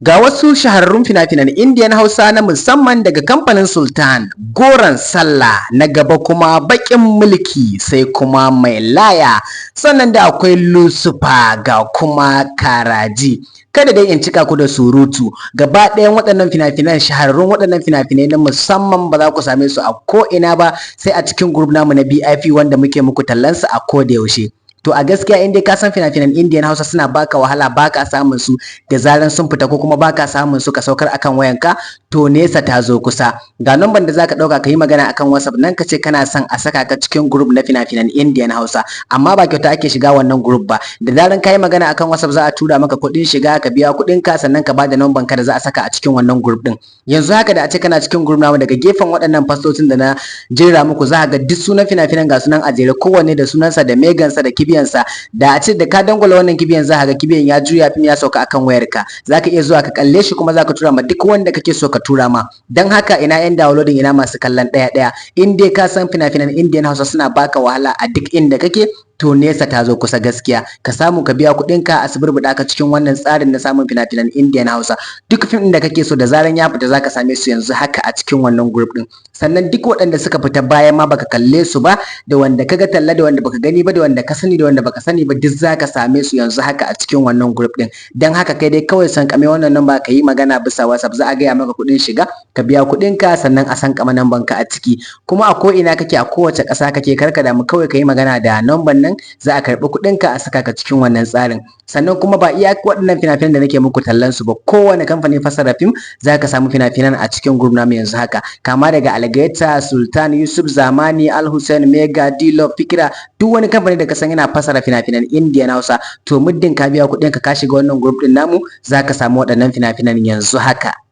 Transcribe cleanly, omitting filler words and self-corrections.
Ga wasu shahararrun fina-finan Indiyan Hausa na musamman daga kamfanin Sultan, Goron Sallah, na gaba kuma Bakin Mulki, sai kuma Mai Laya, sannan da akwai Lusufa, ga kuma Karaji. Kada dai in cika ku da surutu, gaba ɗayan waɗannan fina-finan shahararrun waɗannan fina-finai na musamman ba za ku same su a ko'ina ba sai a cikin group namu na BIP wanda muke muku tallansu a koda yaushe. To a gaskiya in dai ka san fina-finan Indian Hausa suna baka wahala, baka samun su da zaran sun fita ko kuma baka samun su ka saukar akan wayanka, to nesa ta zo kusa. Ga number da zaka dauka ka yi magana akan WhatsApp nan ka ce kana son a saka ka cikin group na fina-finan Indian Hausa, amma ba kyauta ake shiga wannan group ba. Da zaran ka yi magana akan WhatsApp za a tura maka kuɗin shiga, ka biya kuɗin ka, sannan ka bada number ka da za a saka a cikin wannan group din. Yanzu haka da a ce kana cikin group namu, daga gefen waɗannan fastocin da na jera muku za ka ga duk sunan fina-finan ga sunan a jere, kowanne da sunansa da megansa da kibiyansa. Da a ce da ka dangwala wannan kibiyan za ka ga kibiyan ya juya fim ya sauka akan wayarka, za ka iya zuwa ka kalle shi kuma za ka tura ma duk wanda kake so ka tura ma. Don haka ina yan downloading, ina masu kallon ɗaya in dai ka san fina-finan Indian Hausa suna baka wahala a duk inda kake, to nesa ta zo kusa gaskiya. Ka samu ka biya kuɗinka a suburbuɗa ka cikin wannan tsarin na samun fina-finan Indian Hausa. Duk fim ɗin da kake so da zaran ya fita zaka same su yanzu haka a cikin wannan group ɗin. Sannan duk waɗanda suka fita bayan ma baka kalle su ba, da wanda kaga talla, da wanda baka gani ba, da wanda ka sani, da wanda baka sani ba, duk zaka same su yanzu haka a cikin wannan group ɗin. Dan haka kai dai kawai san kame wannan number ka yi magana bisa WhatsApp, za a gaya maka kuɗin shiga, ka biya kuɗinka sannan a san kama number ka a ciki. Kuma a ko ina kake, a kowace ƙasa kake, karka damu, kawai ka yi magana da number nan za a karɓi kuɗinka a saka ka cikin wannan tsarin. Sannan kuma ba iya waɗannan fina-finan da nake muku tallan su ba, kowane kamfanin fassara fim za ka samu fina-finan a cikin group namu yanzu haka, kama daga Algaita, Sultan, Yusuf, Zamani, Al Hussein, Mega, Dilo, Fikira, duk wani kamfani da ka san yana fassara fina-finan Indian Hausa, to muddin ka biya kuɗinka ka shiga wannan group ɗin namu za ka samu waɗannan fina-finan yanzu haka.